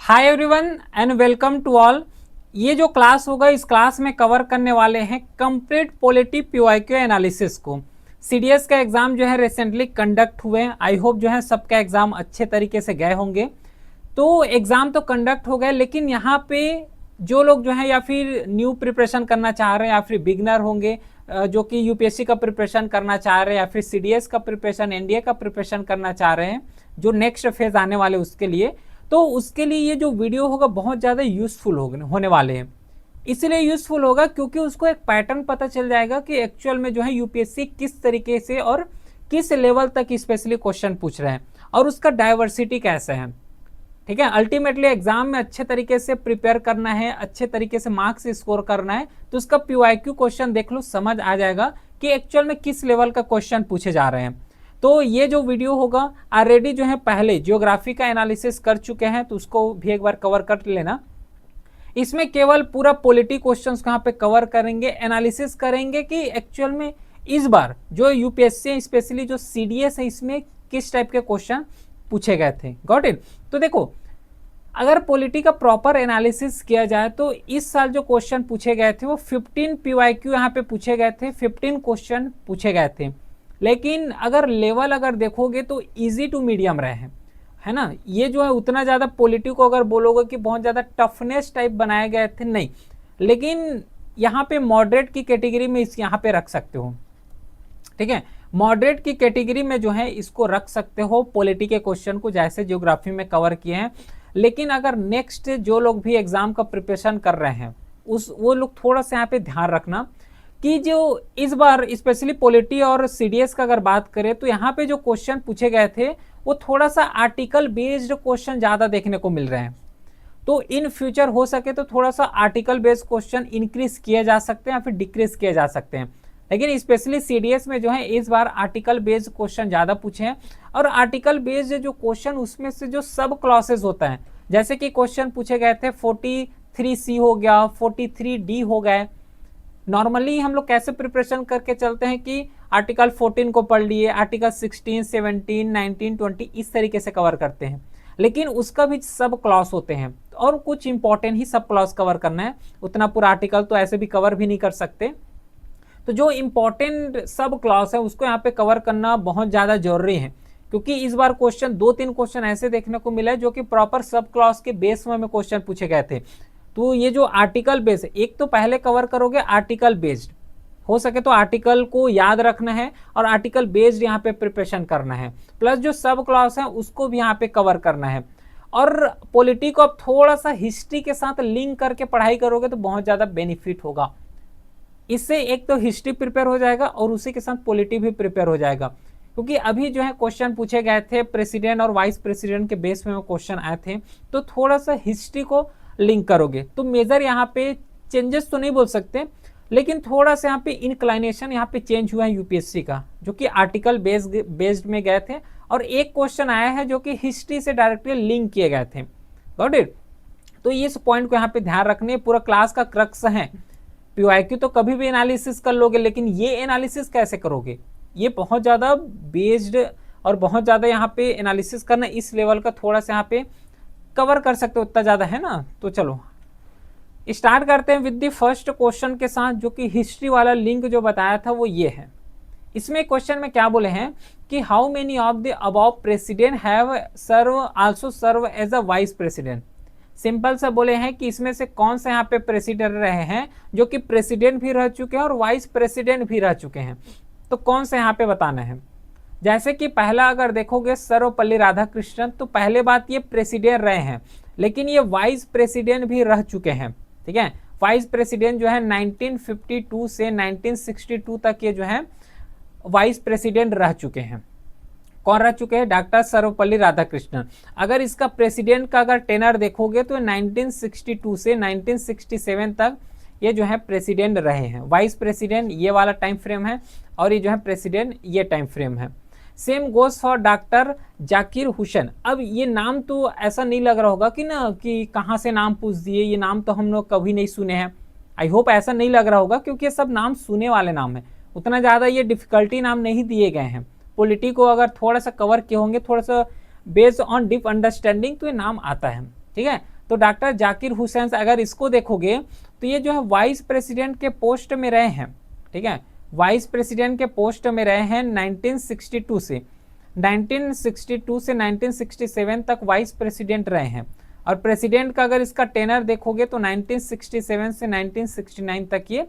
Hi everyone and welcome to all. ये जो class होगा इस क्लास में कवर करने वाले हैं कंप्लीट पॉलिटी पीवाईक्यू एनालिसिस को। सीडीएस का एग्जाम जो है रिसेंटली कंडक्ट हुए हैं। आई होप जो है सबका एग्जाम अच्छे तरीके से गए होंगे। तो एग्जाम तो कंडक्ट हो गए, लेकिन यहाँ पे जो लोग जो है या फिर न्यू प्रिपरेशन करना चाह रहे हैं या फिर बिगनर होंगे जो कि यूपीएससी का प्रिपरेशन करना चाह रहे हैं या फिर सीडीएस का प्रिपरेशन, एनडीए का प्रिपरेशन करना चाह रहे हैं, जो नेक्स्ट फेज आने वाले उसके लिए, तो उसके लिए ये जो वीडियो होगा बहुत ज़्यादा यूजफुल होने वाले हैं। इसलिए यूजफुल होगा क्योंकि उसको एक पैटर्न पता चल जाएगा कि एक्चुअल में जो है यूपीएससी किस तरीके से और किस लेवल तक स्पेशली क्वेश्चन पूछ रहे हैं और उसका डाइवर्सिटी कैसे है। ठीक है, अल्टीमेटली एग्जाम में अच्छे तरीके से प्रिपेयर करना है, अच्छे तरीके से मार्क्स स्कोर करना है, तो उसका पीवाईक्यू क्वेश्चन देख लो, समझ आ जाएगा कि एक्चुअल में किस लेवल का क्वेश्चन पूछे जा रहे हैं। तो ये जो वीडियो होगा ऑलरेडी जो है पहले जियोग्राफी का एनालिसिस कर चुके हैं, तो उसको भी एक बार कवर कर लेना। इसमें केवल पूरा पॉलिटी क्वेश्चंस कहाँ पे कवर करेंगे, एनालिसिस करेंगे कि एक्चुअल में इस बार जो यूपीएससी स्पेशली जो सीडीएस है इसमें किस टाइप के क्वेश्चन पूछे गए थे। Got it. तो देखो, अगर पॉलिटी का प्रॉपर एनालिसिस किया जाए तो इस साल जो क्वेश्चन पूछे गए थे वो 15 पीवाईक्यू यहाँ पे पूछे गए थे, 15 क्वेश्चन पूछे गए थे। लेकिन अगर लेवल अगर देखोगे तो इजी टू मीडियम रहे हैं, है ना। ये जो है उतना ज़्यादा पॉलिटी को अगर बोलोगे कि बहुत ज़्यादा टफनेस टाइप बनाए गए थे, नहीं, लेकिन यहाँ पे मॉडरेट की कैटेगरी में इस यहाँ पे रख सकते हो। ठीक है, मॉडरेट की कैटेगरी में जो है इसको रख सकते हो पॉलिटी के क्वेश्चन को, जैसे ज्योग्राफी में कवर किए हैं। लेकिन अगर नेक्स्ट जो लोग भी एग्जाम का प्रिपरेशन कर रहे हैं वो लोग थोड़ा सा यहाँ पे ध्यान रखना कि जो इस बार स्पेशली पॉलिटी और सीडीएस का अगर बात करें तो यहाँ पे जो क्वेश्चन पूछे गए थे वो थोड़ा सा आर्टिकल बेस्ड क्वेश्चन ज़्यादा देखने को मिल रहे हैं। तो इन फ्यूचर हो सके तो थोड़ा सा आर्टिकल बेस्ड क्वेश्चन इंक्रीज किए जा सकते हैं या फिर डिक्रीज किए जा सकते हैं। लेकिन स्पेशली सीडीएस में जो है इस बार आर्टिकल बेस्ड क्वेश्चन ज़्यादा पूछे हैं, और आर्टिकल बेस्ड जो क्वेश्चन उसमें से जो सब क्लॉसेज होता है, जैसे कि क्वेश्चन पूछे गए थे 43C हो गया, 43D हो गए। नॉर्मली हम लोग कैसे प्रिपरेशन करके चलते हैं कि आर्टिकल 14 को पढ़ लिए, आर्टिकल 16, 17, 19, 20 इस तरीके से कवर करते हैं। लेकिन उसका भी सब क्लॉज होते हैं और कुछ इंपॉर्टेंट ही सब क्लॉज कवर करना है, उतना पूरा आर्टिकल तो ऐसे भी कवर भी नहीं कर सकते। तो जो इंपॉर्टेंट सब क्लॉज है उसको यहाँ पे कवर करना बहुत ज़्यादा जरूरी है, क्योंकि इस बार क्वेश्चन 2-3 क्वेश्चन ऐसे देखने को मिला है जो कि प्रॉपर सब क्लॉज के बेस में क्वेश्चन पूछे गए थे। तो ये जो आर्टिकल बेस्ड है, एक तो पहले कवर करोगे आर्टिकल बेस्ड, हो सके तो आर्टिकल को याद रखना है और आर्टिकल बेस्ड यहाँ पे प्रिपरेशन करना है, प्लस जो सब क्लॉज है उसको भी यहाँ पे कवर करना है। और पॉलिटी को अब थोड़ा सा हिस्ट्री के साथ लिंक करके पढ़ाई करोगे तो बहुत ज़्यादा बेनिफिट होगा। इससे एक तो हिस्ट्री प्रिपेयर हो जाएगा और उसी के साथ पॉलिटी भी प्रिपेयर हो जाएगा, क्योंकि अभी जो है क्वेश्चन पूछे गए थे प्रेसिडेंट और वाइस प्रेसिडेंट के बेस में क्वेश्चन आए थे, तो थोड़ा सा हिस्ट्री को लिंक करोगे तो मेजर यहाँ पे चेंजेस तो नहीं बोल सकते, लेकिन थोड़ा सा यहाँ पे इनक्लाइनेशन यहाँ पे चेंज हुआ है यूपीएससी का, जो कि आर्टिकल बेस्ड में गए थे और एक क्वेश्चन आया है जो कि हिस्ट्री से डायरेक्टली लिंक किए गए थे। Got it. तो इस पॉइंट को यहाँ पे ध्यान रखने, पूरा क्लास का क्रक्स है। पीवाईक्यू तो कभी भी एनालिसिस कर लोगे, लेकिन ये एनालिसिस कैसे करोगे, ये बहुत ज़्यादा बेस्ड और बहुत ज़्यादा यहाँ पे एनालिसिस करना इस लेवल का थोड़ा सा यहाँ पे कवर कर सकते हो, उतना ज़्यादा है ना। तो चलो स्टार्ट करते हैं विद द फर्स्ट क्वेश्चन के साथ, जो कि हिस्ट्री वाला लिंक जो बताया था वो ये है। इसमें क्वेश्चन में क्या बोले हैं कि how many of the above president have also serve as a vice president. Simple सा बोले हैं कि इसमें से कौन से यहाँ पे प्रेसिडेंट रहे हैं जो कि प्रेसिडेंट भी रह चुके हैं और वाइस प्रेसिडेंट भी रह चुके हैं, तो कौन से यहाँ पे बताना है। जैसे कि पहला अगर देखोगे सर्वपल्ली राधाकृष्णन, तो पहले बात ये प्रेसिडेंट रहे हैं, लेकिन ये वाइस प्रेसिडेंट भी रह चुके हैं। ठीक है, वाइस प्रेसिडेंट जो है 1952 से 1962 तक ये जो है वाइस प्रेसिडेंट रह चुके हैं। कौन रह चुके हैं, डॉक्टर सर्वपल्ली राधाकृष्णन। अगर इसका प्रेसिडेंट का अगर टेनर देखोगे तो 1962 से 1967 तक ये जो है प्रेसिडेंट रहे हैं। वाइस प्रेसिडेंट ये वाला टाइम फ्रेम है और ये जो है प्रेसिडेंट ये टाइम फ्रेम है। Same goes for doctor Zakir Hussain. अब ये नाम तो ऐसा नहीं लग रहा होगा कि ना कि कहाँ से नाम पूछ दिए, ये नाम तो हम लोग कभी नहीं सुने हैं। आई होप ऐसा नहीं लग रहा होगा, क्योंकि ये सब नाम सुने वाले नाम है, उतना ज़्यादा ये डिफिकल्टी नाम नहीं दिए गए हैं। पॉलिटी को अगर थोड़ा सा कवर किए होंगे, थोड़ा सा बेस्ड ऑन डीप अंडरस्टैंडिंग, तो ये नाम आता है। ठीक है, तो डॉक्टर जाकिर हुसैन, अगर इसको देखोगे तो ये जो है वाइस प्रेसिडेंट के पोस्ट में रहे हैं, ठीक है, वाइस प्रेसिडेंट के पोस्ट में रहे हैं 1962 से 1967 तक वाइस प्रेसिडेंट रहे हैं। और प्रेसिडेंट का अगर इसका टेनर देखोगे तो 1967 से 1969 तक ये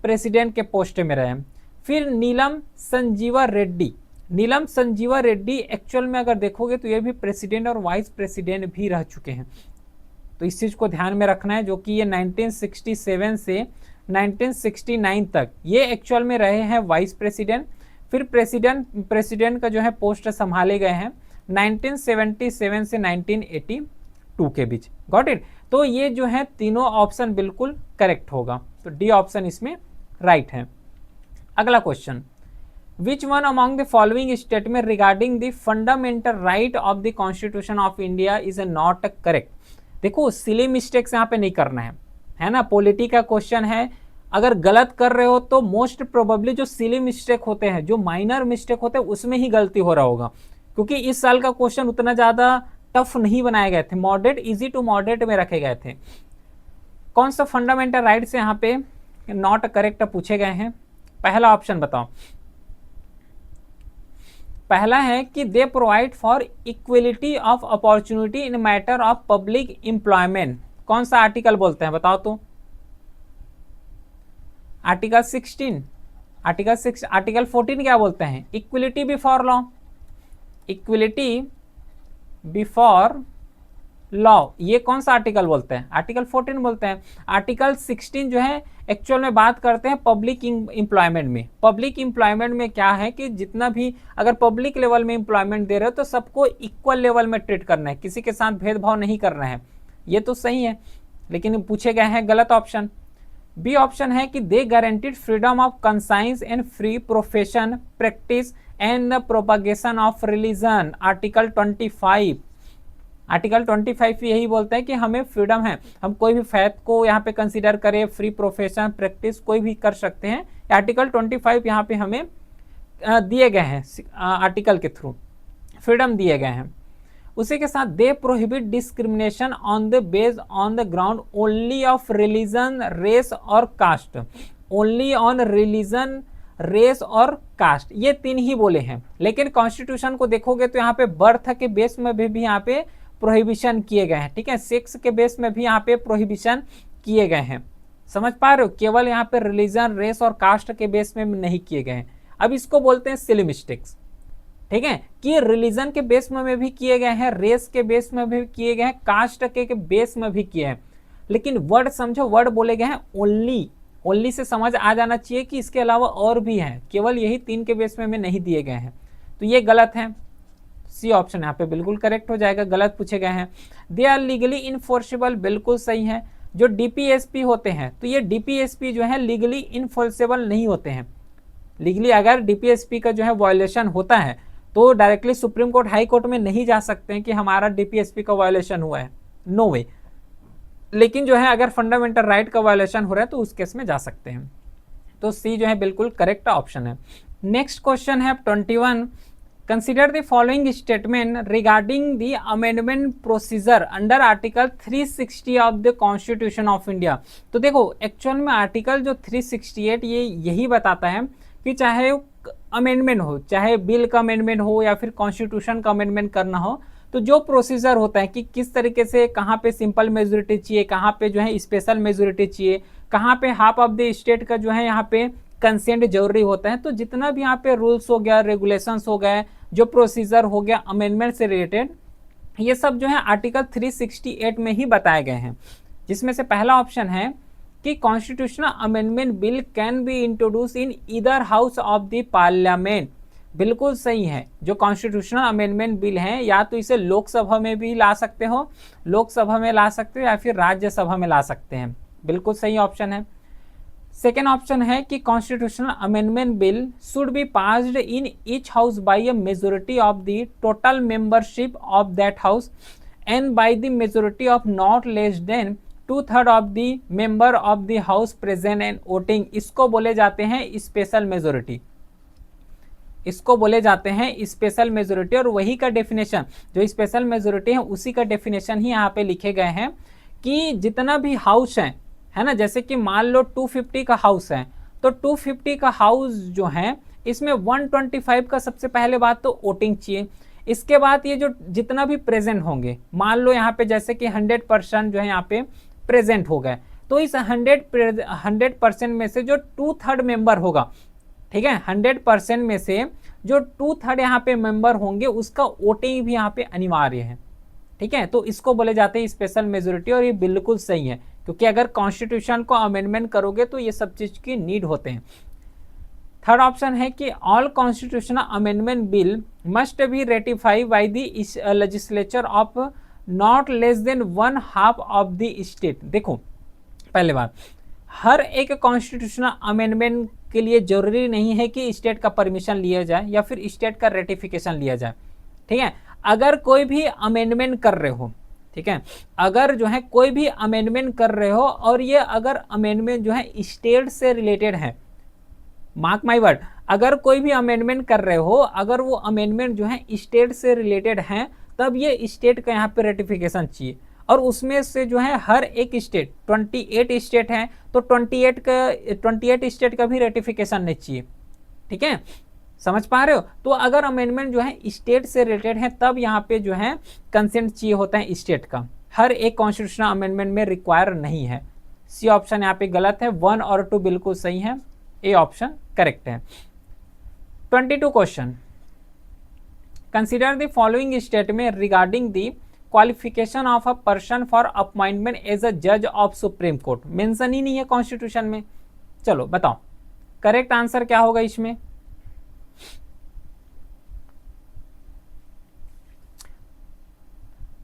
प्रेसिडेंट के पोस्ट में रहे हैं। फिर नीलम संजीवा रेड्डी, नीलम संजीवा रेड्डी एक्चुअल में अगर देखोगे तो ये भी प्रेसिडेंट और वाइस प्रेसिडेंट भी रह चुके हैं, तो इस चीज़ को ध्यान में रखना है, जो कि ये 1967 से 1969 तक ये एक्चुअल में रहे हैं वाइस प्रेसिडेंट। फिर प्रेसिडेंट का जो है पोस्ट संभाले गए हैं 1977 से 1982 के बीच। Got it. तो ये जो है तीनों ऑप्शन बिल्कुल करेक्ट होगा, तो डी ऑप्शन इसमें राइट है। अगला question, which one among the following statement regarding the fundamental right of the constitution of India is not correct. देखो सिली मिस्टेक्स यहाँ पे नहीं करना है ना, पॉलिटी का क्वेश्चन है, अगर गलत कर रहे हो तो मोस्ट प्रोबेबली जो सिली मिस्टेक होते हैं, जो माइनर मिस्टेक होते हैं, उसमें ही गलती हो रहा होगा, क्योंकि इस साल का क्वेश्चन उतना ज़्यादा टफ नहीं बनाए गए थे, मॉडरेट, इजी टू मॉडरेट में रखे गए थे। कौन सा फंडामेंटल राइट्स यहाँ पे नॉट करेक्ट पूछे गए हैं? पहला ऑप्शन बताओ। पहला है कि they provide for equality of opportunity in matter of public employment. कौन सा आर्टिकल बोलते हैं बताओ तो? आर्टिकल 16, आर्टिकल 14 क्या बोलते हैं? Equality before law, equality before law, ये कौन सा आर्टिकल बोलते हैं? आर्टिकल 14 बोलते हैं। आर्टिकल 16 जो है एक्चुअल में बात करते हैं पब्लिक एम्प्लॉयमेंट में। पब्लिक एम्प्लॉयमेंट में क्या है कि जितना भी अगर पब्लिक लेवल में एम्प्लॉयमेंट दे रहे हो तो सबको इक्वल लेवल में ट्रीट करना है, किसी के साथ भेदभाव नहीं करना है। ये तो सही है, लेकिन पूछे गए हैं गलत ऑप्शन। बी ऑप्शन है कि they guaranteed freedom of conscience and free profession practice and propagation of religion. Article 25, article 25 यही बोलता है कि हमें फ्रीडम है, हम कोई भी फैथ को यहाँ पे कंसीडर करें, फ्री प्रोफेशन प्रैक्टिस कोई भी कर सकते हैं। आर्टिकल 25 यहाँ पे हमें दिए गए हैं, आर्टिकल के थ्रू फ्रीडम दिए गए हैं। उसी के साथ they prohibit discrimination on the based on the ground only of religion, race और caste. Only on religion, race और कास्ट, ये तीन ही बोले हैं। लेकिन कॉन्स्टिट्यूशन को देखोगे तो यहाँ पे बर्थ के बेस में भी यहाँ पे प्रोहिबिशन किए गए हैं, ठीक है, सेक्स के बेस में भी यहाँ पे प्रोहिबिशन किए गए हैं। समझ पा रहे हो? केवल यहाँ पे रिलीजन, रेस और कास्ट के बेस में नहीं किए गए हैं। अब इसको बोलते हैं सिली मिस्टेक्स, ठीक है, कि रिलीजन के बेस में भी किए गए हैं, रेस के बेस में भी किए गए हैं, कास्ट के बेस में भी किए हैं। लेकिन वर्ड समझो, वर्ड बोले गए हैं ओनली, ओनली से समझ आ जाना चाहिए कि इसके अलावा और भी हैं, केवल यही तीन के बेस में नहीं दिए गए हैं, तो ये गलत है। सी ऑप्शन यहाँ पे बिल्कुल करेक्ट हो जाएगा, गलत पूछे गए हैं। दे आर लीगली इनफोर्सेबल, बिल्कुल सही है। जो डीपीएसपी होते हैं तो ये डीपीएसपी जो है लीगली इनफोर्सेबल नहीं होते हैं। लीगली अगर डीपीएसपी का जो है वायलेशन होता है तो directly supreme court, high court में नहीं जा सकते हैं कि हमारा डीपीएसपी का वायलेशन हुआ है, नो वे। लेकिन जो है अगर फंडामेंटल राइट का वायलेशन हो रहा है तो उस केस में जा सकते हैं। तो सी जो है बिल्कुल करेक्ट ऑप्शन है। नेक्स्ट क्वेश्चन है 21, consider the following statement regarding the amendment procedure under article 360 of the constitution of India. तो देखो एक्चुअल में आर्टिकल जो 368 ये यही बताता है कि चाहे अमेंडमेंट हो, चाहे बिल का अमेंडमेंट हो या फिर कॉन्स्टिट्यूशन का अमेंडमेंट करना हो, तो जो प्रोसीजर होता है कि किस तरीके से, कहाँ पे सिंपल मेजोरिटी चाहिए, कहाँ पे जो है स्पेशल मेजोरिटी चाहिए, कहाँ पे हाफ ऑफ द स्टेट का जो है यहाँ पे कंसेंट जरूरी होता है। तो जितना भी यहाँ पे रूल्स हो गया, रेगुलेशंस हो गए, जो प्रोसीजर हो गया अमेंडमेंट से रिलेटेड, ये सब जो है आर्टिकल 368 में ही बताए गए हैं। जिसमें से पहला ऑप्शन है कि constitutional amendment bill can be introduce in either house of the parliament. बिल्कुल सही है, जो कॉन्स्टिट्यूशनल अमेंडमेंट बिल है या तो इसे लोकसभा में भी ला सकते हो, लोकसभा में ला सकते हो या फिर राज्यसभा में ला सकते हैं। बिल्कुल सही ऑप्शन है। सेकेंड ऑप्शन है कि constitutional amendment bill should be passed in each house by a majority of the total membership of that house and by the majority of not less than 2/3 of the member of the house present and voting. इसको बोले जाते हैं special majority, इसको बोले जाते हैं special majority. और वही का डेफिनेशन, जो स्पेशल मेजोरिटी है उसी का डेफिनेशन ही यहाँ पे लिखे गए हैं कि जितना भी हाउस है ना, जैसे कि मान लो 250 का हाउस है, तो 250 का हाउस जो है इसमें 125 का सबसे पहले बात तो वोटिंग चाहिए। इसके बाद ये जो जितना भी प्रेजेंट होंगे, मान लो यहाँ पे जैसे कि 100% जो है यहाँ पे प्रेजेंट हो गए, तो इस 100% में से जो 2/3 मेंबर होगा, ठीक है, 100% में से जो 2/3 यहाँ पे मेंबर होंगे उसका वोटिंग भी यहाँ पे अनिवार्य है। ठीक है, तो इसको बोले जाते हैं स्पेशल मेजोरिटी, और ये बिल्कुल सही है, क्योंकि अगर कॉन्स्टिट्यूशन को अमेंडमेंट करोगे तो ये सब चीज की नीड होते हैं। थर्ड ऑप्शन है कि all constitutional amendment bill must be ratified by the legislature of not less than 1/2 of the state. देखो, पहले बात, हर एक कॉन्स्टिट्यूशनल अमेंडमेंट के लिए जरूरी नहीं है कि स्टेट का परमिशन लिया जाए या फिर स्टेट का रेटिफिकेशन लिया जाए। ठीक है, अगर कोई भी अमेंडमेंट कर रहे हो, ठीक है, अगर जो है कोई भी अमेंडमेंट कर रहे हो और ये अगर अमेंडमेंट जो है स्टेट से रिलेटेड है, मार्क माय वर्ड, अगर कोई भी अमेंडमेंट कर रहे हो, अगर वो अमेंडमेंट जो है स्टेट से रिलेटेड है, तब ये स्टेट का यहाँ पे रेटिफिकेशन चाहिए। और उसमें से जो है हर एक स्टेट, 28 स्टेट हैं, तो 28 स्टेट का भी रेटिफिकेशन नहीं चाहिए। ठीक है, समझ पा रहे हो? तो अगर अमेंडमेंट जो है स्टेट से रिलेटेड है, तब यहाँ पे जो है कंसेंट चाहिए होता है स्टेट का। हर एक कॉन्स्टिट्यूशनल अमेंडमेंट में रिक्वायर नहीं है। सी ऑप्शन यहाँ पे गलत है, 1 और 2 बिल्कुल सही है, ए ऑप्शन करेक्ट है। 22 question, consider the following statement regarding the qualification of a person for appointment as a जज ऑफ सुप्रीम कोर्ट। मेंशन ही नहीं है कॉन्स्टिट्यूशन में। चलो बताओ करेक्ट आंसर क्या होगा इसमें।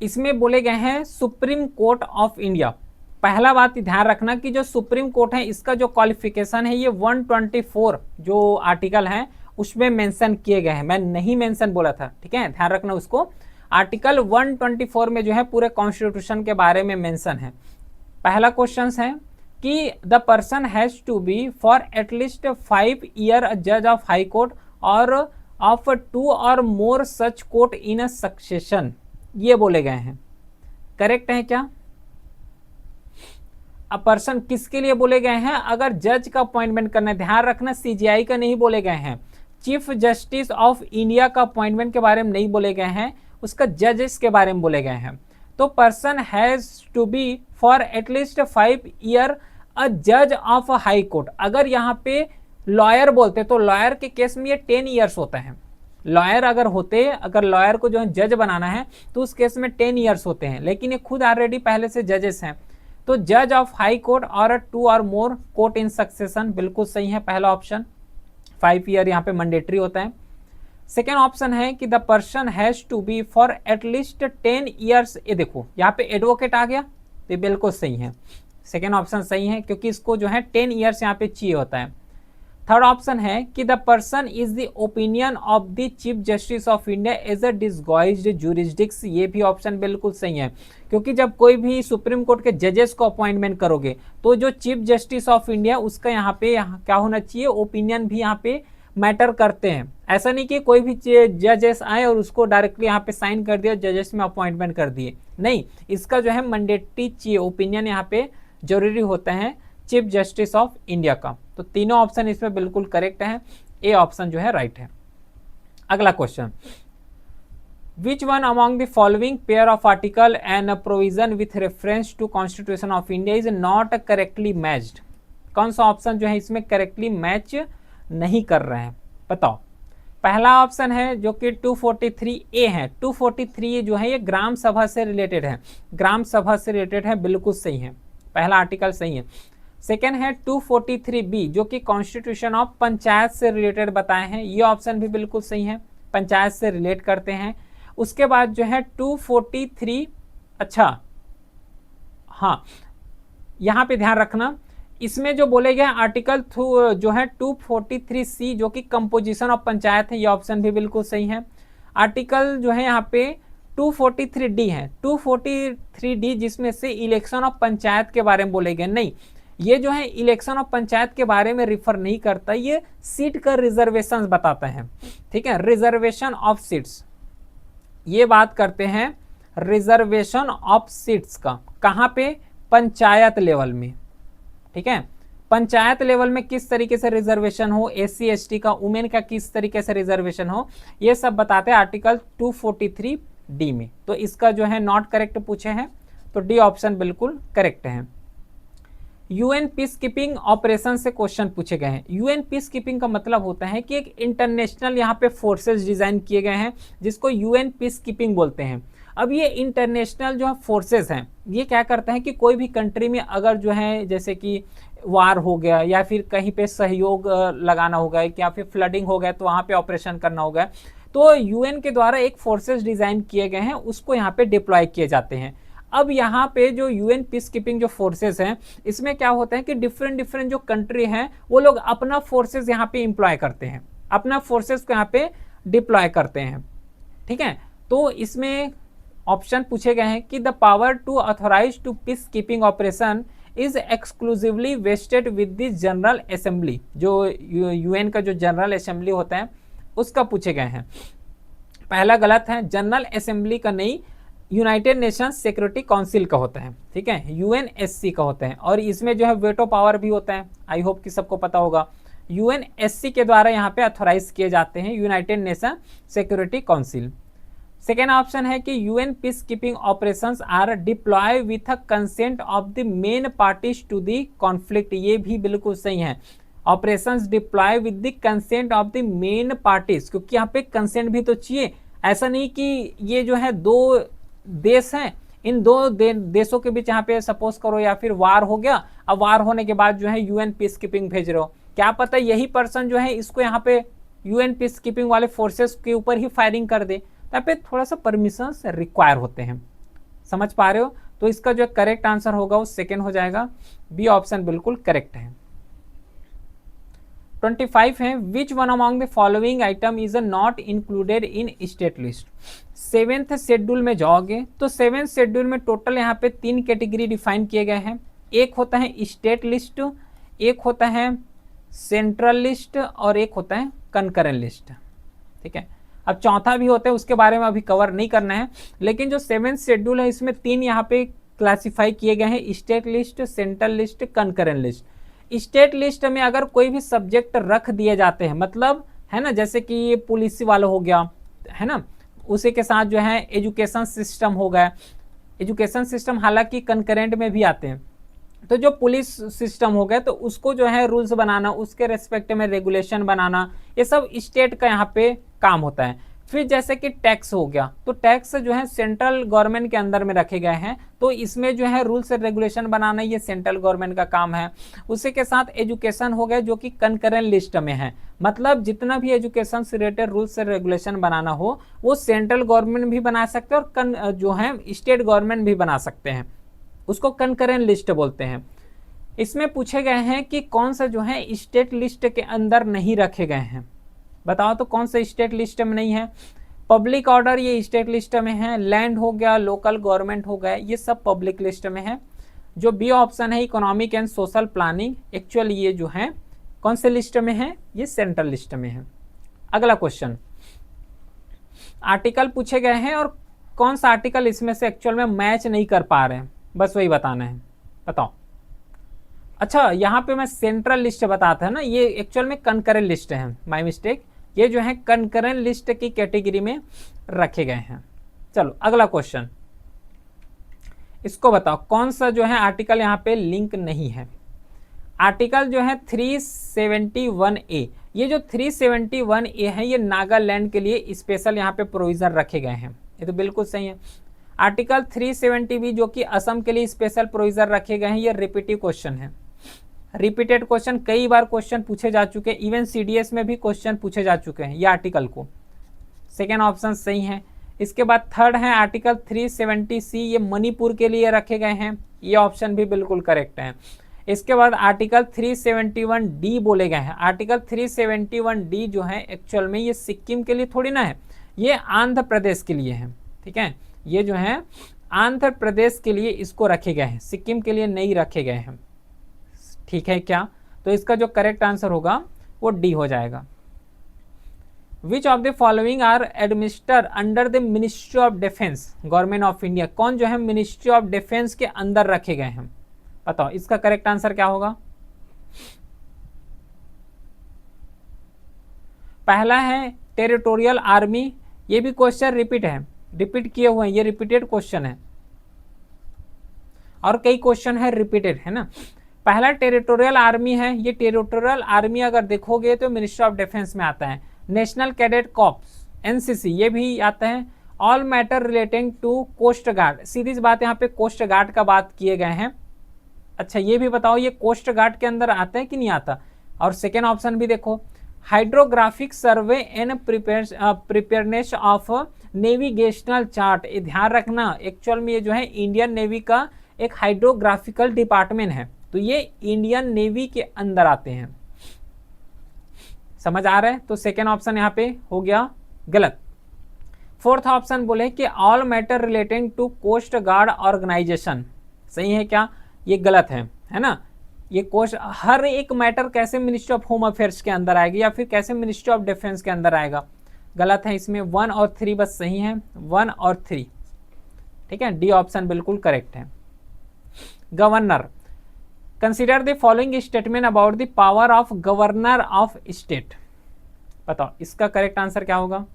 इसमें बोले गए हैं सुप्रीम कोर्ट ऑफ इंडिया। पहला बात ध्यान रखना कि जो सुप्रीम कोर्ट है इसका जो क्वालिफिकेशन है ये 124 जो आर्टिकल है उसमें मेंशन किए गए हैं। मैं नहीं मेंशन बोला था, ठीक है, ध्यान रखना उसको। आर्टिकल 124 में जो है पूरे कॉन्स्टिट्यूशन के बारे में मेंशन है। पहला क्वेश्चन है कि the person has to be for at least 5 year a जज ऑफ हाई कोर्ट और ऑफ 2 और मोर सच कोर्ट इन अ सक्सेशन। ये बोले गए हैं, करेक्ट है क्या? अ पर्सन किसके लिए बोले गए हैं? अगर जज का अपॉइंटमेंट करना है, ध्यान रखना सीजीआई का नहीं बोले गए हैं, चीफ जस्टिस ऑफ इंडिया का अपॉइंटमेंट के बारे में नहीं बोले गए हैं, उसका जजेस के बारे में बोले गए हैं। तो person has to be for at least 5 year a जज ऑफ हाई कोर्ट। अगर यहाँ पे लॉयर बोलते तो लॉयर के केस में ये 10 ईयर्स होता है। लॉयर अगर होते, अगर लॉयर को जो है जज बनाना है तो उस केस में 10 ईयर्स होते हैं, लेकिन ये खुद ऑलरेडी पहले से जजेस हैं। तो जज ऑफ हाई कोर्ट और 2 और मोर कोर्ट इन सक्सेशन बिल्कुल सही है, पहला ऑप्शन। 5 ईयर यहाँ पे मैंडेटरी होता है। सेकेंड ऑप्शन है कि the person has to be for at least 10 years. ये देखो यहाँ पे एडवोकेट आ गया, तो बिल्कुल सही है, सेकेंड ऑप्शन सही है, क्योंकि इसको जो है 10 ईयर्स यहाँ पे चाहिए होता है। थर्ड ऑप्शन है कि the person is the opinion of the chief justice of India as a disguised jurisdiction. ये भी ऑप्शन बिल्कुल सही है, क्योंकि जब कोई भी सुप्रीम कोर्ट के जजेस को अपॉइंटमेंट करोगे तो जो चीफ जस्टिस ऑफ इंडिया उसका यहाँ पे क्या होना चाहिए, ओपिनियन भी यहाँ पे मैटर करते हैं। ऐसा नहीं कि कोई भी जजेस आए और उसको डायरेक्टली यहाँ पे साइन कर दिया, जजेस में अपॉइंटमेंट कर दिए, नहीं, इसका जो है मैंडेटरी चाहिए, ओपिनियन यहाँ पे जरूरी होता है चीफ जस्टिस ऑफ इंडिया का। तो तीनों ऑप्शन इसमें बिल्कुल करेक्ट है, ए ऑप्शन जो है राइट है। अगला question, which one among the following pair of article and provision with reference to constitution of India is not correctly matched. कौन सा ऑप्शन जो है इसमें करेक्टली मैच नहीं कर रहे हैं, बताओ। पहला ऑप्शन है जो कि 243A है। 243 जो है ये ग्राम सभा से रिलेटेड है, ग्राम सभा से रिलेटेड है, बिल्कुल सही है, पहला आर्टिकल सही है। सेकेंड है 243B जो कि कॉन्स्टिट्यूशन ऑफ पंचायत से रिलेटेड बताए हैं, ये ऑप्शन भी बिल्कुल सही है, पंचायत से रिलेट करते हैं। उसके बाद जो है 243, अच्छा हाँ, यहाँ पे ध्यान रखना, इसमें जो बोले गए आर्टिकल जो है 243C जो कि कंपोजिशन ऑफ पंचायत है, ये ऑप्शन भी बिल्कुल सही है। आर्टिकल जो है यहाँ पे 243D है, 243D जिसमें से इलेक्शन ऑफ पंचायत के बारे में बोले गए, नहीं, ये जो है इलेक्शन ऑफ पंचायत के बारे में रिफर नहीं करता, ये सीट का रिजर्वेशन बताता है, ठीक है, रिजर्वेशन ऑफ सीट्स, ये बात करते हैं रिजर्वेशन ऑफ सीट्स का। कहाँ पे? पंचायत लेवल में, ठीक है, पंचायत लेवल में किस तरीके से रिजर्वेशन हो, एससी एसटी का, वुमेन का किस तरीके से रिजर्वेशन हो, ये सब बताते हैं आर्टिकल 243 डी में। तो इसका जो है नॉट करेक्ट पूछे हैं, तो डी ऑप्शन बिल्कुल करेक्ट है। यूएन पीस कीपिंग ऑपरेशन से क्वेश्चन पूछे गए हैं। यूएन पीस कीपिंग का मतलब होता है कि एक इंटरनेशनल यहाँ पे फोर्सेस डिजाइन किए गए हैं जिसको यूएन पीस कीपिंग बोलते हैं। अब ये इंटरनेशनल जो फोर्सेस हैं ये क्या करते हैं कि कोई भी कंट्री में अगर जो है जैसे कि वार हो गया या फिर कहीं पे सहयोग लगाना होगा या फिर फ्लडिंग हो गया तो वहाँ पे ऑपरेशन करना होगा, तो यूएन के द्वारा एक फोर्सेस डिजाइन किए गए हैं, उसको यहाँ पे डिप्लॉय किए जाते हैं। अब यहाँ पे जो यूएन पीस कीपिंग जो फोर्सेस हैं इसमें क्या होता है कि डिफरेंट जो कंट्री हैं वो लोग अपना फोर्सेस यहाँ पे इम्प्लॉय करते हैं, अपना फोर्सेस को यहाँ पे डिप्लॉय करते हैं, ठीक है। तो इसमें ऑप्शन पूछे गए हैं कि the power to authorise to peace keeping operation is exclusively vested with the general assembly. जो यूएन का जो जनरल असेंबली होता है उसका पूछे गए हैं। पहला गलत है, जनरल असेंबली का नहीं, यूनाइटेड नेशंस सिक्योरिटी काउंसिल का होता है, ठीक है, यूएनएससी का होता है। और इसमें जो है वेटो पावर भी होता है, आई होप कि सबको पता होगा। यूएनएससी के द्वारा यहाँ पे अथोराइज किए जाते हैं, United Nation security council. Second option है कि UN peace keeping operations are deploy with a consent of the main parties to the conflict, ये भी बिल्कुल सही है। Operations deploy with the consent of the main parties, क्योंकि यहाँ पे कंसेंट भी तो चाहिए। ऐसा नहीं कि ये जो है दो देश हैं, इन दो देशों के बीच यहाँ पे सपोज करो या फिर वार हो गया, अब वार होने के बाद जो है यूएन पीस कीपिंग भेज रहे हो, क्या पता यही पर्सन जो है इसको यहाँ पे यूएन पीस कीपिंग वाले फोर्सेस के ऊपर ही फायरिंग कर दे, यहाँ पे थोड़ा सा परमिशन रिक्वायर होते हैं, समझ पा रहे हो। तो इसका जो करेक्ट आंसर होगा वो सेकेंड हो जाएगा, बी ऑप्शन बिल्कुल करेक्ट है। 25 है, विच one among the following item is not included in state list. Seventh schedule में जाओगे तो सेवेंथ शेड्यूल में टोटल यहाँ पे 3 कैटेगरी डिफाइन किए गए हैं। एक होता है स्टेट लिस्ट, एक होता है सेंट्रल लिस्ट और एक होता है कंकरेंट लिस्ट, ठीक है। अब चौथा भी होता है, उसके बारे में अभी कवर नहीं करना है, लेकिन जो सेवेंथ शेड्यूल है इसमें 3 यहाँ पे क्लासीफाई किए गए हैं, state list, central list, concurrent list. State list में अगर कोई भी सब्जेक्ट रख दिए जाते हैं, मतलब है ना, जैसे कि पुलिस वाला हो गया है ना, उसी के साथ जो है एजुकेशन सिस्टम हो गया, एजुकेशन सिस्टम हालांकि कंकरेंट में भी आते हैं, तो जो पुलिस सिस्टम हो गया तो उसको जो है रूल्स बनाना, उसके रेस्पेक्ट में रेगुलेशन बनाना, ये सब स्टेट का यहाँ पे काम होता है। फिर जैसे कि टैक्स हो गया, तो टैक्स जो है सेंट्रल गवर्नमेंट के अंदर में रखे गए हैं, तो इसमें जो है रूल्स एंड रेगुलेशन बनाना ये सेंट्रल गवर्नमेंट का काम है। उसी के साथ एजुकेशन हो गया जो कि कंकरेंट लिस्ट में है, मतलब जितना भी एजुकेशन से रिलेटेड रूल्स एंड रेगुलेशन बनाना हो वो सेंट्रल गवर्नमेंट भी बना सकते हैं और जो है स्टेट गवर्नमेंट भी बना सकते हैं, उसको कंकरेंट लिस्ट बोलते हैं। इसमें पूछे गए हैं कि कौन सा जो है स्टेट लिस्ट के अंदर नहीं रखे गए हैं, बताओ तो कौन सा स्टेट लिस्ट में नहीं है। पब्लिक ऑर्डर ये स्टेट लिस्ट में है, लैंड हो गया, लोकल गवर्नमेंट हो गया, ये सब पब्लिक लिस्ट में है। जो बी ऑप्शन है economic and social planning, actually ये जो है कौन से लिस्ट में है, ये सेंट्रल लिस्ट में है। अगला क्वेश्चन, आर्टिकल पूछे गए हैं और कौन सा आर्टिकल इसमें से एक्चुअल में मैच नहीं कर पा रहे हैं, बस वही बताना है, बताओ। अच्छा, यहाँ पे मैं सेंट्रल लिस्ट बताता है ना, ये एक्चुअल में कंकरेंट लिस्ट है, माय मिस्टेक, ये जो है कंकरेंट लिस्ट की कैटेगरी में रखे गए हैं। चलो अगला क्वेश्चन, इसको बताओ कौन सा जो है आर्टिकल यहाँ पे लिंक नहीं है। आर्टिकल जो है 371A, ये जो 371A है ये नागालैंड के लिए स्पेशल यहाँ पे प्रोविजन रखे गए हैं, ये तो बिल्कुल सही है। आर्टिकल 370B जो कि असम के लिए स्पेशल प्रोविजन रखे गए हैं, ये रिपीटिव क्वेश्चन है, रिपीटेड क्वेश्चन, कई बार क्वेश्चन पूछे जा चुके हैं, इवन सीडीएस में भी क्वेश्चन पूछे जा चुके हैं ये आर्टिकल को, सेकेंड ऑप्शन सही है। इसके बाद थर्ड है आर्टिकल 370C, ये मणिपुर के लिए रखे गए हैं, ये ऑप्शन भी बिल्कुल करेक्ट है। इसके बाद आर्टिकल 371D बोले गए हैं, आर्टिकल 371D जो है एक्चुअल में ये सिक्किम के लिए थोड़ी ना है, ये आंध्र प्रदेश के लिए है, ठीक है, ये जो है आंध्र प्रदेश के लिए इसको रखे गए हैं, सिक्किम के लिए नहीं रखे गए हैं, ठीक है क्या। तो इसका जो करेक्ट आंसर होगा वो डी हो जाएगा। Which of the following are administer under the ministry of defence government of India, कौन जो है मिनिस्ट्री ऑफ डिफेंस के अंदर रखे गए हैं, बताओ इसका करेक्ट आंसर क्या होगा। पहला है टेरिटोरियल आर्मी, ये भी क्वेश्चन रिपीट है, रिपीट किए हुए हैं, ये रिपीटेड क्वेश्चन है और कई क्वेश्चन है रिपीटेड, है ना। पहला टेरिटोरियल आर्मी है, ये टेरिटोरियल आर्मी अगर देखोगे तो मिनिस्ट्री ऑफ डिफेंस में आता है। नेशनल कैडेट कॉर्प्स एनसीसी ये भी आता है। All matter relating to coast guard, सीधी सी बात यहाँ पे कोस्ट गार्ड का बात किए गए हैं। अच्छा ये भी बताओ ये कोस्ट गार्ड के अंदर आता है कि नहीं आता। और सेकेंड ऑप्शन भी देखो, hydrographic survey and preparedness of navigational chart, ये ध्यान रखना एक्चुअल में ये जो है इंडियन नेवी का एक हाइड्रोग्राफिकल डिपार्टमेंट है, तो ये इंडियन नेवी के अंदर आते हैं। समझ आ रहा है, तो सेकेंड ऑप्शन यहाँ पे हो गया गलत। फोर्थ ऑप्शन बोले कि all matter relating to coast guard organisation, सही है क्या, ये गलत है ना। ये कोस्ट हर एक मैटर कैसे मिनिस्ट्री ऑफ होम अफेयर्स के अंदर आएगी या फिर कैसे मिनिस्ट्री ऑफ डिफेंस के अंदर आएगा, गलत है। इसमें 1 और 3 बस सही है, 1 और 3, ठीक है, डी ऑप्शन बिल्कुल करेक्ट है। Governor, consider the following statement about the power of governor of state, बताओ इसका करेक्ट आंसर क्या होगा।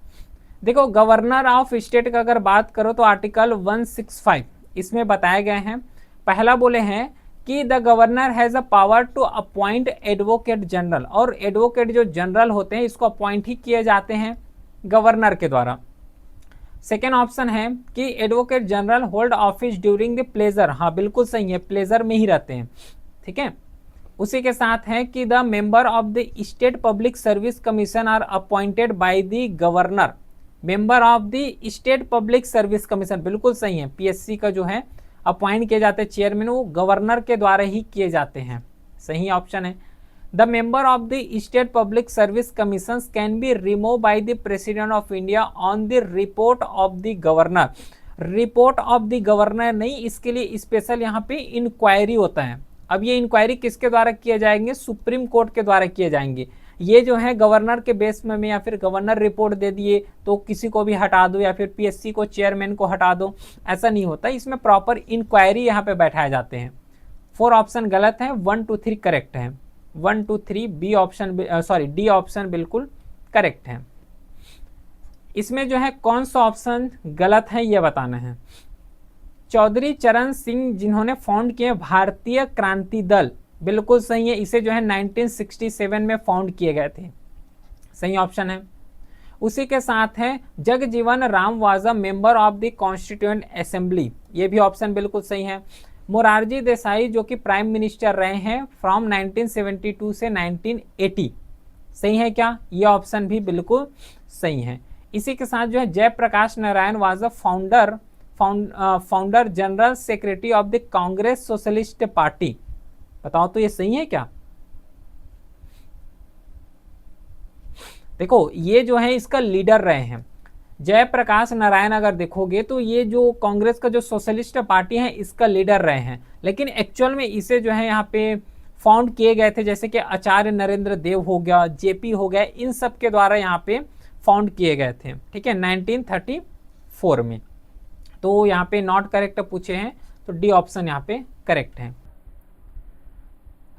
देखो गवर्नर ऑफ स्टेट का अगर बात करो तो आर्टिकल 165 इसमें बताए गए हैं। पहला बोले हैं कि the governor has a power to appoint advocate general, और एडवोकेट जो जनरल होते हैं इसको अपॉइंट ही किए जाते हैं गवर्नर के द्वारा। सेकेंड ऑप्शन है कि advocate general hold office during the pleasure, हाँ बिल्कुल सही है, प्लेजर में ही रहते हैं, ठीक है। उसी के साथ है कि the member of the state public service commission are appointed by the governor, member of the state public service commission, बिल्कुल सही है, पीएससी का जो है अपॉइंट किए जाते हैं चेयरमैन, वो गवर्नर के द्वारा ही किए जाते हैं, सही ऑप्शन है। The member of the state public service commission can be remove by the president of India on the report of the governor, report of the governor नहीं, इसके लिए स्पेशल यहाँ पे इंक्वायरी होता है। अब ये इंक्वायरी किसके द्वारा किए जाएंगे, सुप्रीम कोर्ट के द्वारा किए जाएंगे। ये जो है गवर्नर के बेस में या फिर गवर्नर रिपोर्ट दे दिए तो किसी को भी हटा दो या फिर पीएससी को चेयरमैन को हटा दो, ऐसा नहीं होता, इसमें प्रॉपर इंक्वायरी यहाँ पे बैठाए जाते हैं। 4 ऑप्शन गलत है, 1 2 3 करेक्ट है, 1 2 3 B option sorry D option बिल्कुल करेक्ट है। इसमें जो है कौन सा ऑप्शन गलत है ये बताना है। चौधरी चरण सिंह जिन्होंने फाउंड किए भारतीय क्रांति दल, बिल्कुल सही है, इसे जो है 1967 में फाउंड किए गए थे, सही ऑप्शन है। उसी के साथ है Jagjivan Ram was a member of the constituent assembly, ये भी ऑप्शन बिल्कुल सही है। मोरारजी देसाई जो कि प्राइम मिनिस्टर रहे हैं फ्रॉम 1972 से 1980, सही है क्या, ये ऑप्शन भी बिल्कुल सही है। इसी के साथ जो है Jayaprakash Narayan was a founder general secretary of the Congress socialist party, बताओ तो ये सही है क्या। देखो ये जो है इसका लीडर रहे हैं जयप्रकाश नारायण, अगर देखोगे तो ये जो कांग्रेस का जो सोशलिस्ट पार्टी है इसका लीडर रहे हैं, लेकिन एक्चुअल में इसे जो है यहाँ पे फाउंड किए गए थे, जैसे कि आचार्य नरेंद्र देव हो गया, जेपी हो गया, इन सब के द्वारा यहाँ पे फाउंड किए गए थे, ठीक है, 1934 में। तो यहाँ पे नॉट करेक्ट पूछे हैं, तो डी ऑप्शन यहाँ पे करेक्ट है।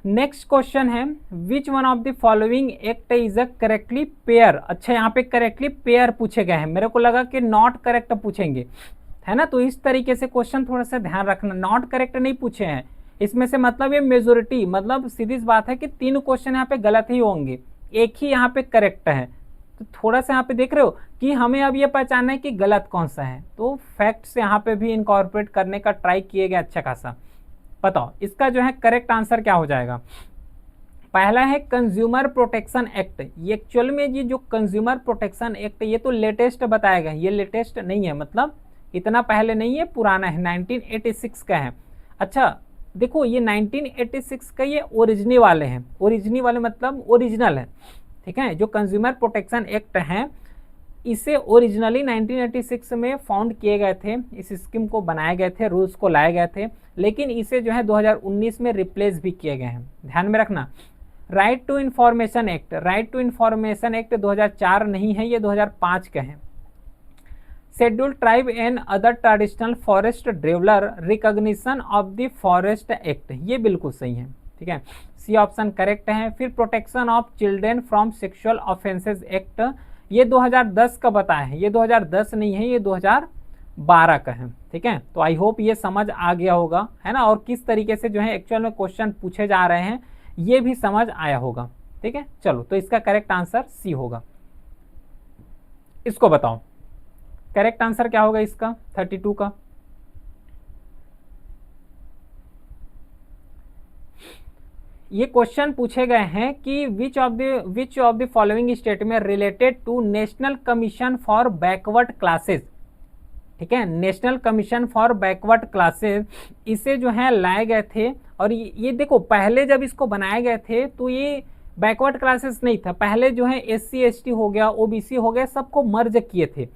नेक्स्ट क्वेश्चन है विच one of the following act is a correctly pair, अच्छा यहाँ पे करेक्टली पेयर पूछे गए हैं, मेरे को लगा कि नॉट करेक्ट पूछेंगे, है ना, तो इस तरीके से क्वेश्चन थोड़ा सा ध्यान रखना, नॉट करेक्ट नहीं पूछे हैं इसमें से, मतलब ये मेजोरिटी, मतलब सीधी सी बात है कि 3 क्वेश्चन यहाँ पे गलत ही होंगे, एक ही यहाँ पे करेक्ट है। तो थोड़ा सा यहाँ पे देख रहे हो कि हमें अब ये पहचानना है कि गलत कौन सा है, तो फैक्ट्स यहाँ पे भी इनकॉर्पोरेट करने का ट्राई किए गए अच्छा खासा। बताओ इसका जो है करेक्ट आंसर क्या हो जाएगा। पहला है कंज्यूमर प्रोटेक्शन एक्ट, ये एक्चुअल में ये जो कंज्यूमर प्रोटेक्शन एक्ट ये तो लेटेस्ट बताया गया, ये लेटेस्ट नहीं है, मतलब इतना पहले नहीं है, पुराना है, 1986 का है। अच्छा देखो ये 1986 का ये ओरिजिनल वाले हैं, ओरिजिनल वाले मतलब ओरिजिनल है, ठीक है। जो कंज्यूमर प्रोटेक्शन एक्ट है इसे ओरिजिनली 1986 में फाउंड किए गए थे, इस स्कीम को बनाए गए थे, रूल्स को लाए गए थे, लेकिन इसे जो है 2019 में रिप्लेस भी किए गए हैं, ध्यान में रखना। Right to information act, right to information act 2004 नहीं है, ये 2005 का है। Scheduled tribe and other traditional forest dweller recognition of the forest act, ये बिल्कुल सही है, ठीक है, सी ऑप्शन करेक्ट है। फिर protection of children from sexual offences act, ये 2010 का बताया है, ये 2010 नहीं है, ये 2012 का है, ठीक है। तो आई होप ये समझ आ गया होगा, है ना, और किस तरीके से जो है एक्चुअल में क्वेश्चन पूछे जा रहे हैं ये भी समझ आया होगा, ठीक है। चलो, तो इसका करेक्ट आंसर सी होगा। इसको बताओ करेक्ट आंसर क्या होगा इसका 32 का। ये क्वेश्चन पूछे गए हैं कि which of the following statement related to national commission for backward classes, ठीक है, national commission for backward classes, इसे जो है लाए गए थे। और ये देखो, पहले जब इसको बनाए गए थे तो ये बैकवर्ड क्लासेस नहीं था, पहले जो है SC ST हो गया, OBC हो गया, सबको मर्ज किए थे,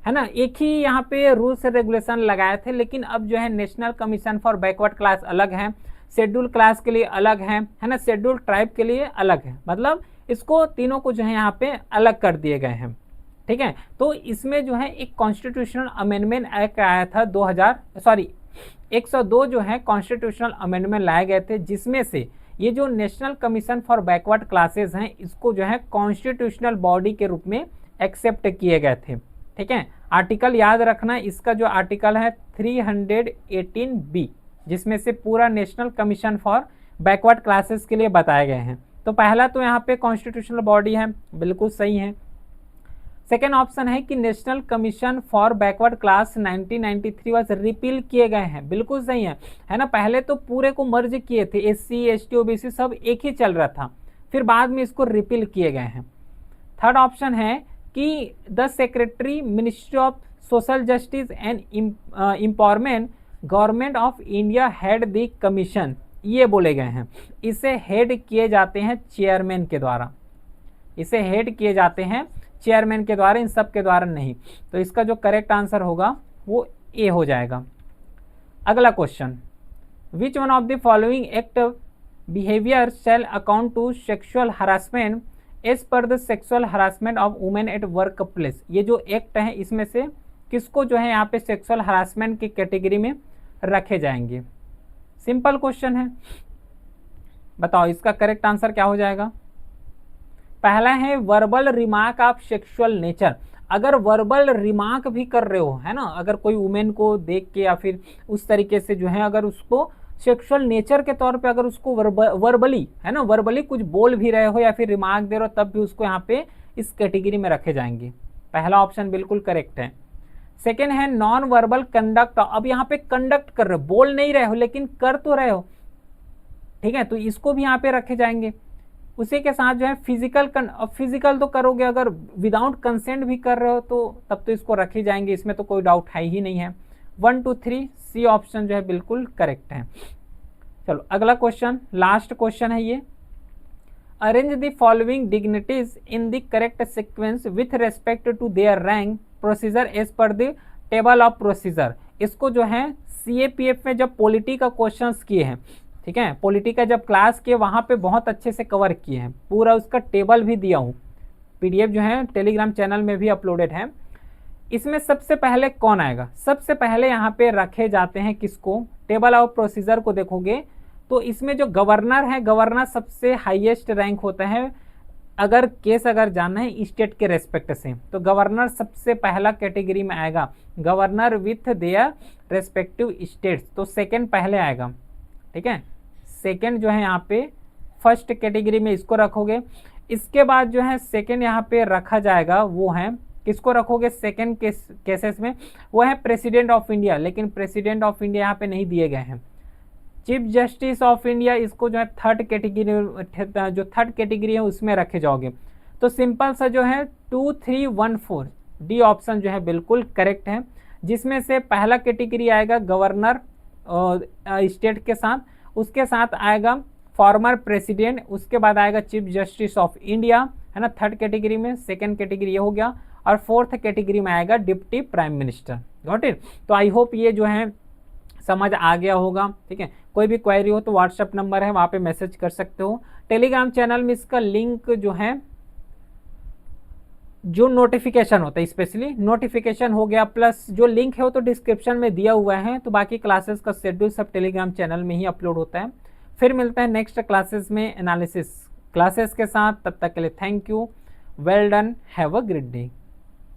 है ना, एक ही यहाँ पे रूल्स एंड रेगुलेशन लगाए थे। लेकिन अब जो है national commission for backward class अलग है, शेड्यूल क्लास के लिए अलग है ना, शेड्यूल ट्राइब के लिए अलग है, मतलब इसको तीनों को जो है यहाँ पे अलग कर दिए गए हैं, ठीक है। तो इसमें जो है एक कॉन्स्टिट्यूशनल अमेंडमेंट एक्ट आया था 102 जो है कॉन्स्टिट्यूशनल अमेंडमेंट लाए गए थे, जिसमें से ये जो national commission for backward classes हैं इसको जो है कॉन्स्टिट्यूशनल बॉडी के रूप में एक्सेप्ट किए गए थे, ठीक है। आर्टिकल याद रखना, इसका जो आर्टिकल है 318B, जिसमें से पूरा national commission for backward classes के लिए बताए गए हैं। तो पहला तो यहाँ पे कॉन्स्टिट्यूशनल बॉडी है, बिल्कुल सही है। सेकेंड ऑप्शन है कि national commission for backward class 1993 was repeal किए गए हैं, बिल्कुल सही है ना। पहले तो पूरे को मर्ज किए थे, SC ST OBC सब एक ही चल रहा था, फिर बाद में इसको रिपील किए गए हैं। थर्ड ऑप्शन है कि the secretary ministry of social justice and empowerment government of India head the commission, ये बोले गए हैं। इसे हेड किए जाते हैं चेयरमैन के द्वारा, इसे हेड किए जाते हैं चेयरमैन के द्वारा, इन सब के द्वारा नहीं। तो इसका जो करेक्ट आंसर होगा वो ए हो जाएगा। अगला question, which one of the following act behaviour shall account to sexual harassment as per the sexual harassment of women at work place, ये जो एक्ट है इसमें से किसको जो है यहाँ पे सेक्सुअल हरासमेंट की कैटेगरी में रखे जाएंगे। सिंपल क्वेश्चन है, बताओ इसका करेक्ट आंसर क्या हो जाएगा। पहला है verbal remark of sexual nature, अगर वर्बल रिमार्क भी कर रहे हो, है ना, अगर कोई वुमेन को देख के या फिर उस तरीके से जो है अगर उसको सेक्सुअल नेचर के तौर पे अगर उसको वर्बली, है ना, वर्बली कुछ बोल भी रहे हो या फिर रिमार्क दे रहे हो, तब भी उसको यहाँ पे इस कैटेगरी में रखे जाएंगे। पहला ऑप्शन बिल्कुल करेक्ट है। सेकेंड है नॉन वर्बल कंडक्ट, अब यहाँ पे कंडक्ट कर रहे हो, बोल नहीं रहे हो लेकिन कर तो रहे हो, ठीक है, तो इसको भी यहाँ पे रखे जाएंगे। उसी के साथ जो है फिजिकल तो करोगे, अगर विदाउट कंसेंट भी कर रहे हो तो तब तो इसको रखे जाएंगे, इसमें तो कोई डाउट है ही नहीं है। 1 2 3 सी ऑप्शन जो है बिल्कुल करेक्ट है। चलो अगला क्वेश्चन, लास्ट क्वेश्चन है ये, arrange the following dignities in the correct sequence with respect to their rank procedure as per the table of procedure. इसको जो है CAPF में जब पॉलिटी का क्वेश्चंस किए हैं, ठीक है, पॉलिटी का जब क्लास किए वहाँ पे बहुत अच्छे से कवर किए हैं, पूरा उसका टेबल भी दिया हूँ, PDF जो है टेलीग्राम चैनल में भी अपलोडेड है। इसमें सबसे पहले कौन आएगा, सबसे पहले यहाँ पे रखे जाते हैं किसको, टेबल ऑफ प्रोसीजर को देखोगे तो इसमें जो गवर्नर है, गवर्नर सबसे हाईएस्ट रैंक होता है, अगर केस अगर जानना है स्टेट के रेस्पेक्ट से तो गवर्नर सबसे पहला कैटेगरी में आएगा, governor with their respective states, तो सेकेंड पहले आएगा, ठीक है, सेकेंड जो है यहाँ पे फर्स्ट कैटेगरी में इसको रखोगे। इसके बाद जो है सेकेंड यहाँ पे रखा जाएगा वो है, किसको रखोगे सेकेंड केसेस में, वो है प्रेसिडेंट ऑफ इंडिया, लेकिन प्रेसिडेंट ऑफ इंडिया यहाँ पे नहीं दिए गए हैं। चीफ जस्टिस ऑफ इंडिया, इसको जो है थर्ड कैटेगरी है उसमें रखे जाओगे। तो सिंपल सा जो है 2 3 1 4 डी ऑप्शन जो है बिल्कुल करेक्ट है, जिसमें से पहला कैटेगरी आएगा गवर्नर स्टेट के साथ, उसके साथ आएगा फॉर्मर प्रेसिडेंट, उसके बाद आएगा चीफ जस्टिस ऑफ इंडिया, है ना, थर्ड कैटेगरी में, सेकेंड कैटेगरी ये हो गया, और फोर्थ कैटेगरी में आएगा deputy prime minister. Got it. तो आई होप ये जो है समझ आ गया होगा, ठीक है। कोई भी क्वेरी हो तो व्हाट्सएप नंबर है, वहाँ पे मैसेज कर सकते हो। टेलीग्राम चैनल में इसका लिंक जो है जो नोटिफिकेशन होता है, स्पेशली नोटिफिकेशन हो गया, प्लस जो लिंक है वो तो डिस्क्रिप्शन में दिया हुआ है, तो बाकी क्लासेस का शेड्यूल सब टेलीग्राम चैनल में ही अपलोड होता है। फिर मिलता है नेक्स्ट क्लासेस में एनालिसिस क्लासेस के साथ, तब तक के लिए thank you, well done, have a great day.